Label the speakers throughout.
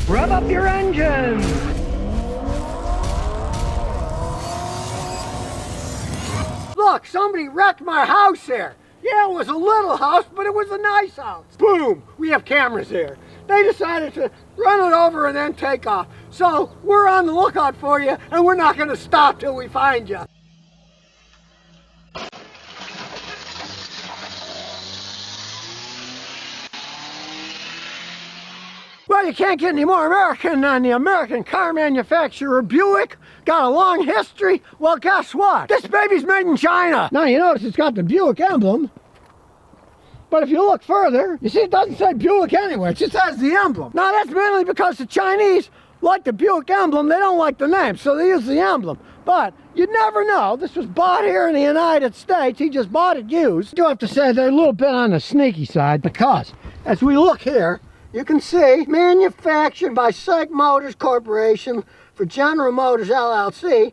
Speaker 1: Rev up your engines! Look, somebody wrecked my house here. Yeah, it was a little house, but it was a nice house. Boom! We have cameras here. They decided to run it over and then take off. So we're on the lookout for you, and we're not going to stop till we find you. Well, you can't get any more American than the American car manufacturer Buick. Got a long history. Well, guess what? This baby's made in China. Now, you notice it's got the Buick emblem. But if you look further, you see it doesn't say Buick anywhere. It just has the emblem. Now, that's mainly because the Chinese like the Buick emblem. They don't like the name, so they use the emblem. But you never know. This was bought here in the United States. He just bought it used. You have to say they're a little bit on the sneaky side because as we look here, you can see manufactured by Psych Motors Corporation for General Motors LLC,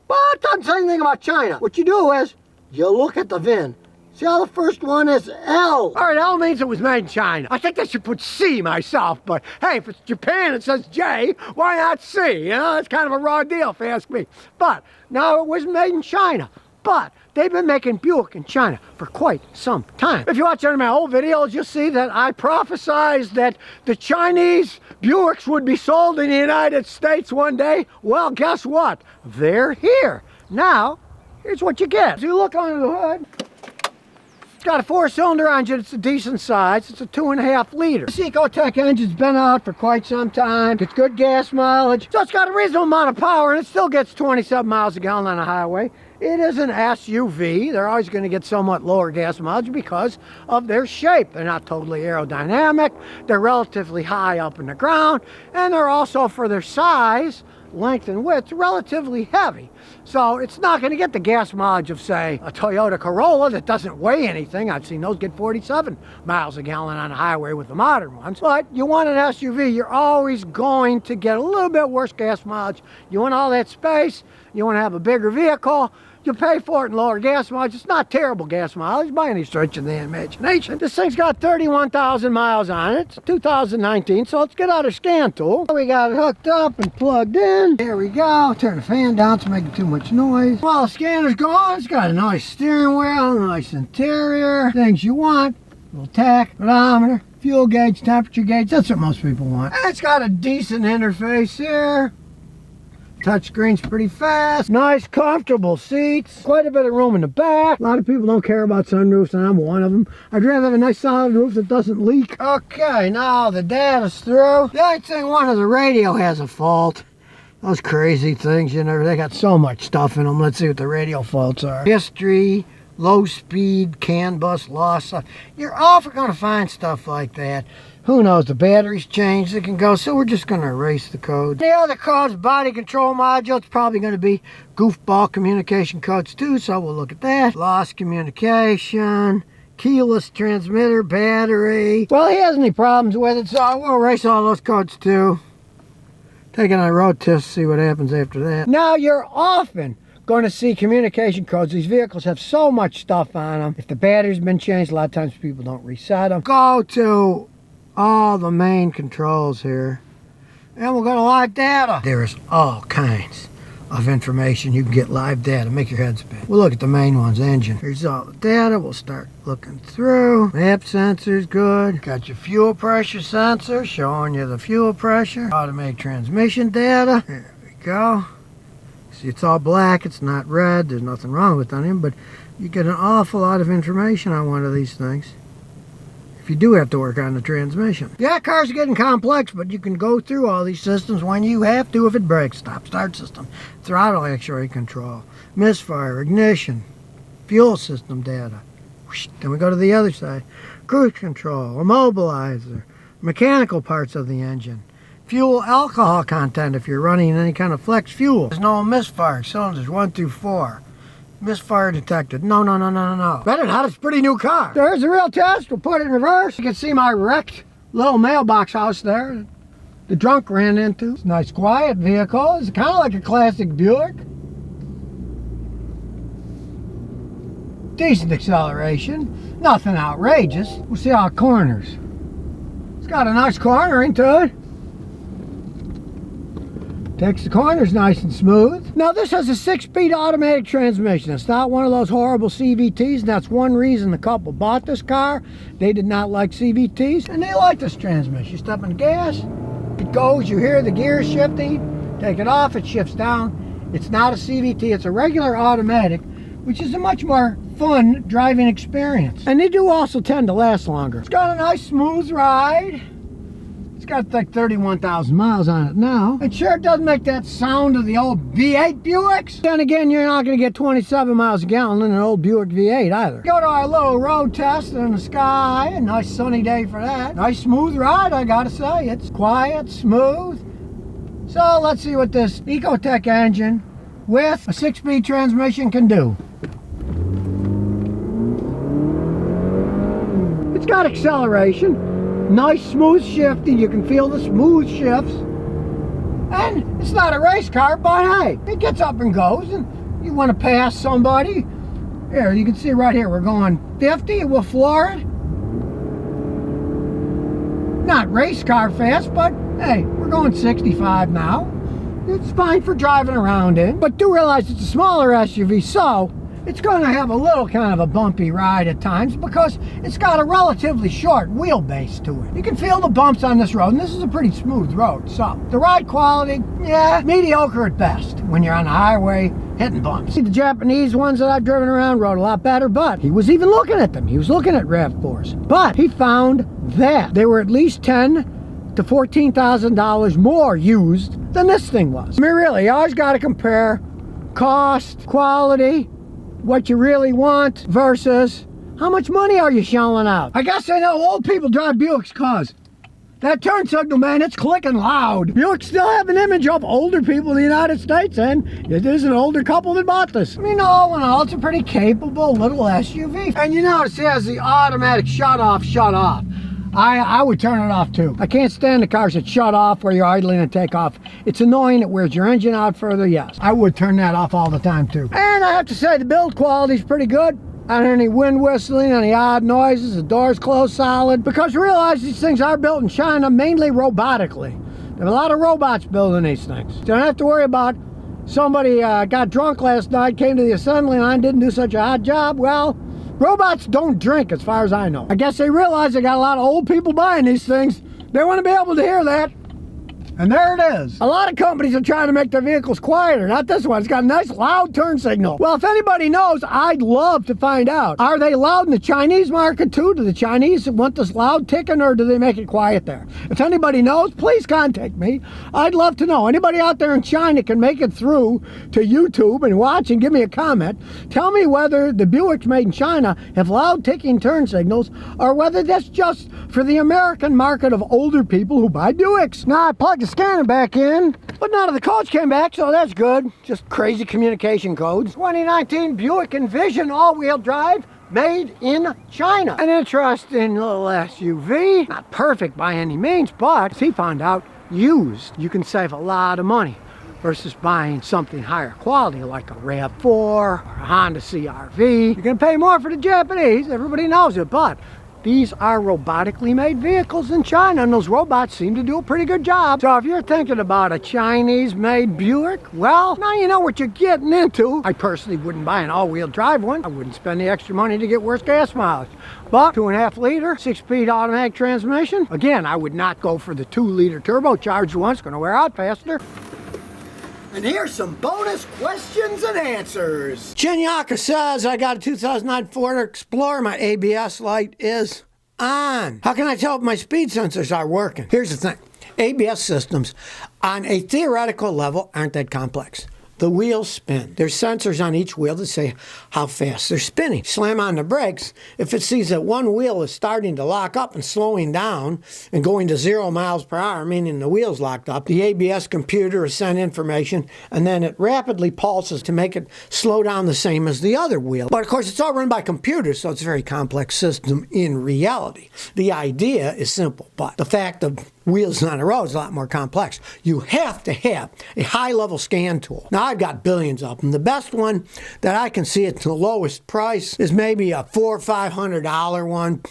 Speaker 1: but it doesn't say anything about China. What you do is you look at the VIN. See how the first one is L? All right, L means it was made in China. I think they should put C myself, but hey, if it's Japan, it says J, why not C? You know, it's kind of a raw deal if you ask me. But now it was made in China. But they've been making Buick in China for quite some time. If you watch any of my old videos, you'll see that I prophesized that the Chinese Buicks would be sold in the United States one day. Well, guess what? They're here. Now, here's what you get. So you look under the hood. It's got a 4-cylinder engine. It's a decent size. It's a 2.5 liter. This Ecotec engine's been out for quite some time. Gets good gas mileage. So it's got a reasonable amount of power, and it still gets 27 miles a gallon on the highway. It is an SUV. They're always going to get somewhat lower gas mileage because of their shape. They're not totally aerodynamic. They're relatively high up in the ground. And they're also, for their size, length, and width, relatively heavy. So it's not going to get the gas mileage of, say, a Toyota Corolla that doesn't weigh anything. I've seen those get 47 miles a gallon on the highway with the modern ones. But you want an SUV, you're always going to get a little bit worse gas mileage. You want all that space. You want to have a bigger vehicle. You pay for it in lower gas mileage. It's not terrible gas mileage by any stretch of the imagination. This thing's got 31,000 miles on it. It's 2019, so let's get out our scan tool. We got it hooked up and plugged in. There we go. Turn the fan down to make too much noise. While the scanner's going, it's got a nice steering wheel, nice interior, things you want. A little tachometer, fuel gauge, temperature gauge. That's what most people want. And it's got a decent interface here. Touchscreen's pretty fast. Nice, comfortable seats. Quite a bit of room in the back. A lot of people don't care about sunroofs, and I'm one of them. I'd rather have a nice solid roof that doesn't leak. Okay, now the data's through. The only thing, one of the radio has a fault. Those crazy things, you know, they got so much stuff in them. Let's see what the radio faults are. History, low speed, CAN bus loss. You're often going to find stuff like that. Who knows, the battery's changed, it can go, so we're just going to erase the code. The other code's body control module. It's probably going to be goofball communication codes too, so we'll look at that. Lost communication, keyless transmitter, battery. Well, he has any problems with it, so we'll erase all those codes too. Take it on a road test, see what happens after that. Now, you're often going to see communication codes. These vehicles have so much stuff on them. If the battery's been changed, a lot of times people don't reset them. Go to all the main controls here, and we'll go to live data. There's all kinds of information. You can get live data, make your head spin. We'll look at the main ones. Engine, here's all the data. We'll start looking through. Map sensors, good. Got your fuel pressure sensor showing you the fuel pressure. Automatic transmission data, there we go. See, it's all black, it's not red. There's nothing wrong with them, but you get an awful lot of information on one of these things if you do have to work on the transmission. Yeah, cars are getting complex, but you can go through all these systems when you have to. If it breaks, stop start system, throttle x-ray control, misfire, ignition, fuel system data. Then we go to the other side. Cruise control, immobilizer, mechanical parts of the engine, fuel alcohol content if you're running any kind of flex fuel. There's no misfire, cylinders 1 through 4. Misfire detected. No. Better not, it's a pretty new car. There's the real test. We'll put it in reverse. You can see my wrecked little mailbox house there. The drunk ran into. It's a nice quiet vehicle. It's kind of like a classic Buick. Decent acceleration. Nothing outrageous. We'll see how it corners. It's got a nice cornering to it. Takes the corners nice and smooth. Now this has a 6-speed automatic transmission. It's not one of those horrible CVTs, and that's one reason the couple bought this car. They did not like CVTs, and they like this transmission. You step on the gas, it goes, you hear the gears shifting, take it off, it shifts down. It's not a CVT, it's a regular automatic, which is a much more fun driving experience. And they do also tend to last longer. It's got a nice smooth ride. It's got like 31,000 miles on it now. It sure doesn't make that sound of the old V8 Buicks. Then again, you're not going to get 27 miles a gallon in an old Buick V8 either. Go to our little road test in the sky. A nice sunny day for that. Nice smooth ride, I gotta say. It's quiet, smooth. So let's see what this Ecotec engine with a 6-speed transmission can do. It's got acceleration. Nice smooth shifting, you can feel the smooth shifts. And it's not a race car, but hey, it gets up and goes, and you want to pass somebody. Here, you can see right here, we're going 50, and we'll floor it. Not race car fast, but hey, we're going 65 now. It's fine for driving around in, but do realize it's a smaller SUV, so it's going to have a little kind of a bumpy ride at times because it's got a relatively short wheelbase to it. You can feel the bumps on this road, and this is a pretty smooth road. So the ride quality, yeah, mediocre at best when you're on the highway hitting bumps. The Japanese ones that I've driven around rode a lot better, but he was even looking at them. He was looking at RAV4s. But he found that they were at least $10,000 to $14,000 more used than this thing was. I mean, really, you always got to compare cost, quality, what you really want versus how much money are you shelling out. I guess I know old people drive Buicks cause that turn signal, man, it's clicking loud. Buicks still have an image of older people in the United States, and it is an older couple that bought this. I mean, all in all, it's a pretty capable little SUV. And you notice it has the automatic shut off. I would turn it off too. I can't stand the cars that shut off where you're idling and take off. It's annoying. It wears your engine out further. Yes, I would turn that off all the time too. And I have to say the build quality is pretty good. I don't hear any wind whistling, any odd noises. The doors close solid. Because realize these things are built in China mainly robotically. There are a lot of robots building these things. You don't have to worry about somebody got drunk last night, came to the assembly line, didn't do such a hot job. Well, robots don't drink as far as I know. I guess they realize they got a lot of old people buying these things. They want to be able to hear that. And there it is. A lot of companies are trying to make their vehicles quieter. Not this one. It's got a nice loud turn signal. Well, if anybody knows, I'd love to find out. Are they loud in the Chinese market too? Do the Chinese want this loud ticking, or do they make it quiet there? If anybody knows, please contact me. I'd love to know. Anybody out there in China can make it through to YouTube and watch and give me a comment. Tell me whether the Buicks made in China have loud ticking turn signals, or whether that's just for the American market of older people who buy Buicks. Now, I plugged the scanner back in, but none of the codes came back, so that's good. Just crazy communication codes. 2019 Buick Envision all-wheel drive, made in China. An interesting little SUV. Not perfect by any means, but as he found out, used. You can save a lot of money versus buying something higher quality like a RAV4 or a Honda CR-V. You're gonna pay more for the Japanese, everybody knows it, but these are robotically made vehicles in China, and those robots seem to do a pretty good job. So if you're thinking about a Chinese-made Buick, well, now you know what you're getting into. I personally wouldn't buy an all-wheel drive one. I wouldn't spend the extra money to get worse gas mileage. But 2.5 liter, 6-speed automatic transmission. Again, I would not go for the 2-liter turbocharged one. It's gonna wear out faster. And here's some bonus questions and answers. Chinyaka says, I got a 2009 Ford Explorer. My ABS light is on. How can I tell if my speed sensors are working? Here's the thing. ABS systems, on a theoretical level, aren't that complex. The wheels spin. There's sensors on each wheel that say how fast they're spinning. Slam on the brakes. If it sees that one wheel is starting to lock up and slowing down and going to 0 miles per hour, meaning the wheel's locked up, the ABS computer is sent information, and then it rapidly pulses to make it slow down the same as the other wheel. But of course, it's all run by computers, so it's a very complex system in reality. The idea is simple, but the fact of wheels on the road is a lot more complex. You have to have a high-level scan tool. Now, I've got billions of them. The best one that I can see at the lowest price is maybe a $400 or $500 one.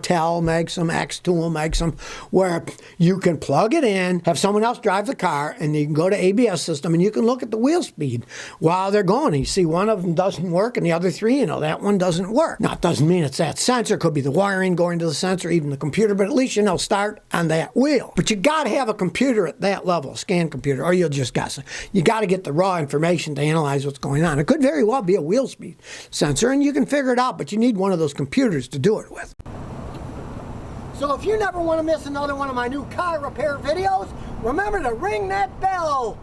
Speaker 1: Tel makes them, X-Tool makes them, where you can plug it in, have someone else drive the car, and you can go to ABS system, and you can look at the wheel speed while they're going. And you see one of them doesn't work, and the other three, you know, that one doesn't work. Now, it doesn't mean it's that sensor. It could be the wiring going to the sensor, even the computer, but at least you know start on that wheel. But you got to have a computer at that level, a scan computer, or you'll just guess. You got to get the raw information to analyze what's going on. It could very well be a wheel speed sensor, and you can figure it out, but you need one of those computers to do it with. So if you never want to miss another one of my new car repair videos, remember to ring that bell.